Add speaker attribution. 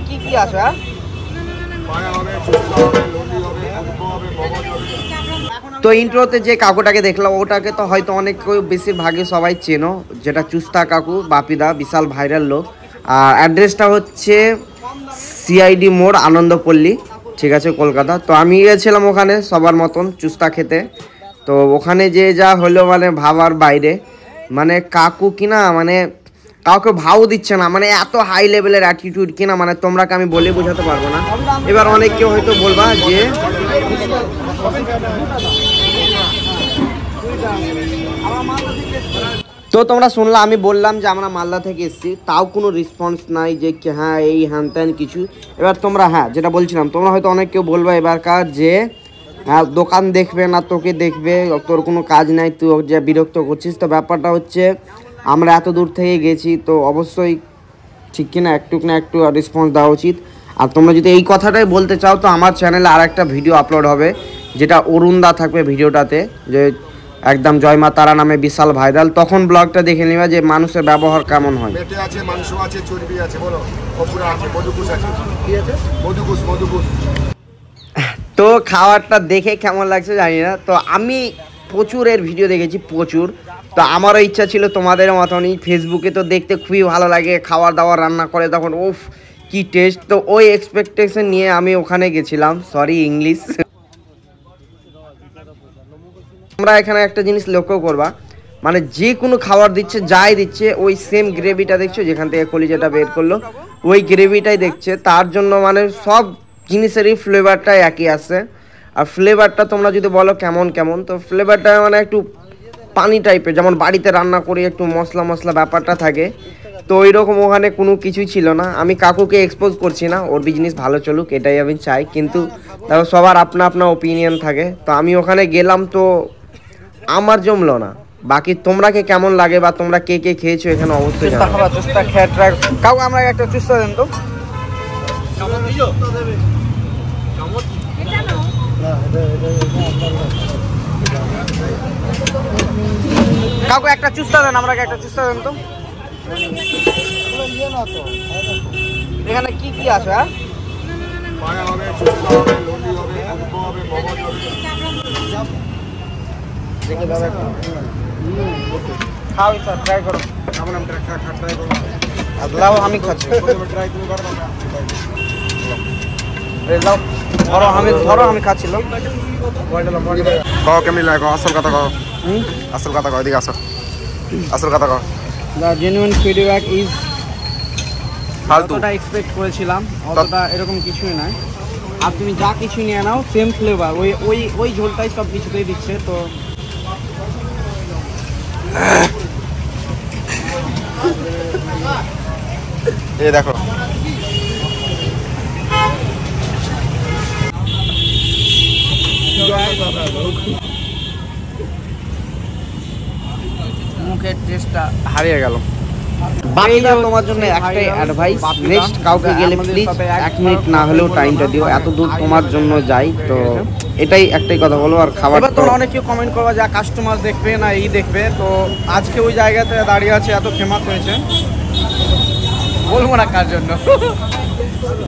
Speaker 1: কি কি আছে? তো ইন্ট্রোতে যে কাকুটাকে দেখলাম ওটাকে তো হয়তো অনেক বেশিরভাগে সবাই চেনো, যেটা চুস্তা কাকু, বাপিদা, বিশাল ভাইরাল লোক। আর অ্যাড্রেসটা হচ্ছে সিআইডি মোড়, আনন্দপল্লী, ঠিক আছে, কলকাতা। তো আমি গিয়েছিলাম ওখানে সবার মতন চুস্তা খেতে। তো ওখানে যে যা হলো মানে ভাবার বাইরে, মানে কাকু কিনা মানে কাউকে ভাও দিচ্ছে না, মানে এত হাই লেভেলের অ্যাটিটিউড কিনা মানে তোমরাকে আমি বলে বোঝাতে পারবো না। এবার অনেক কেউ হয়তো বলবা যে তো তোমরা শুনলা আমি বললাম যে আমরা মালদা থেকে এসেছি, তাও কোনো রেসপন্স নাই যে হ্যাঁ এই হ্যান ত্যান কিছু। এবার তোমরা হ্যাঁ যেটা বলছিলাম, তোমরা হয়তো অনেক কেউ বলবা এবারকার যে দোকান দেখবে না তোকে দেখবে, তোর কোনো কাজ নাই, তুই যে বিরক্ত করছিস। তো ব্যাপারটা হচ্ছে আমরা এত দূর থেকে গেছি, তো অবশ্যই ঠিক কিনা একটু না একটু রেসপন্স দেওয়া উচিত। আর তোমরা যদি এই কথাটাই বলতে চাও তো আমার চ্যানেলে আর একটা ভিডিও আপলোড হবে, যেটা অরুণদা থাকবে ভিডিওটাতে, যে একদম জয় মা তারা নামে বিশাল ভাইরাল। তখন ব্লগটা দেখে নিবা যে মানুষের ব্যবহার কেমন হয়।
Speaker 2: পেটে আছে, মাংস আছে, চর্বি আছে, বলো অপুরা আছে, মধুকুশ আছে, কি আছে? মধুকুশ।
Speaker 1: তো খাবারটা দেখে কেমন লাগছে জানি না। তো আমি প্রচুর এর ভিডিও দেখেছি, প্রচুর। তো আমারও ইচ্ছা ছিল তোমাদের মতনই, ফেসবুকে তো দেখতে খুবই ভালো লাগে, খাবার দাবার রান্না করে তখন উফ কি টেস্ট। তো ওই এক্সপেকটেশন নিয়ে আমি ওখানে গেছিলাম, সরি ইংলিশ। তোমরা এখানে একটা জিনিস লক্ষ্য করবা, মানে যে কোনো খাবার দিচ্ছে, যাই দিচ্ছে, ওই সেম গ্রেভিটা দেখছো, যেখান থেকে কলিজাটা বের করলো ওই গ্রেভিটাই দেখছে। তার জন্য মানে সব জিনিসেরই ফ্লেভারটা একই আছে। আর ফ্লেভারটা তোমরা যদি বলো কেমন কেমন, তো ফ্লেভারটা মানে একটু পানি টাইপের, যেমন বাড়িতে রান্না করি একটু মশলা ব্যাপারটা থাকে, তো ওই রকম ওখানে কোনো কিছুই ছিল না। আমি কাকুকে এক্সপোজ করছি না, ওর বিজনেস ভালো চলুক এটাই আমি চাই, কিন্তু দেখো সবার আপনা আপনা ওপিনিয়ন থাকে। তো আমি ওখানে গেলাম, তো আমার জমলো না। বাকি তোমরাকে কেমন লাগে বা তোমরা কে কে খেয়েছো এখানে অবশ্যই জানাও। চুস্তা খেয়ে ট্রাই কাকু, আমরা একটা চুস্তা দেন তো। কাকু একটা চুস্তা দেন, আমরা একটা চুস্তা দেন তো। এখানে কি কি আছে?
Speaker 2: পায়া হবে, চুস্তা হবে, ললি হবে, অঙ্ক হবে, মগজ হবে।
Speaker 1: দেখে দাদা খাও স্যার, ট্রাই করো।
Speaker 2: কেমন আমি ট্রাই করবো?
Speaker 1: লাও আমি খাচ্ছি,
Speaker 2: ট্রাই তুমি করো না।
Speaker 1: লাও ধরো আমি খাচ্ছিলাম।
Speaker 2: কও কেমনি লাগে, আসল কথা কও। আসল কথা কও, এদিকে আসো, আসল কথা কও।
Speaker 1: দ্য জেনুইন ফিডব্যাক ইজ
Speaker 2: ফালতু।
Speaker 1: অতটা এক্সপেক্ট করেছিলাম, অতটা এরকম কিছুই নয়। আর তুমি যা কিছু নিয়ে নাও সেম ফ্লেভার, ওই ঝোলটাই সব কিছুতেই দিচ্ছে। তো
Speaker 2: এই দেখো
Speaker 1: মুখের টেস্টটা হারিয়ে গেল। বাকিটা তোমার জন্য একটাই অ্যাডভাইস, নেক্সট কাউকে গেলে প্লিজ 1 মিনিট না হলেও টাইমটা দিও, এত দূর তোমার জন্য যাই। তো এটাই একটাই কথা বলো। আর খাবার তোমরা অনেক কেউ কমেন্ট করবা যা কাস্টমার দেখবে না এই দেখবে। তো আজকে ওই জায়গাতে দাঁড়িয়ে আছে, এত ফেমাস হয়েছে, বলবো না কার জন্য।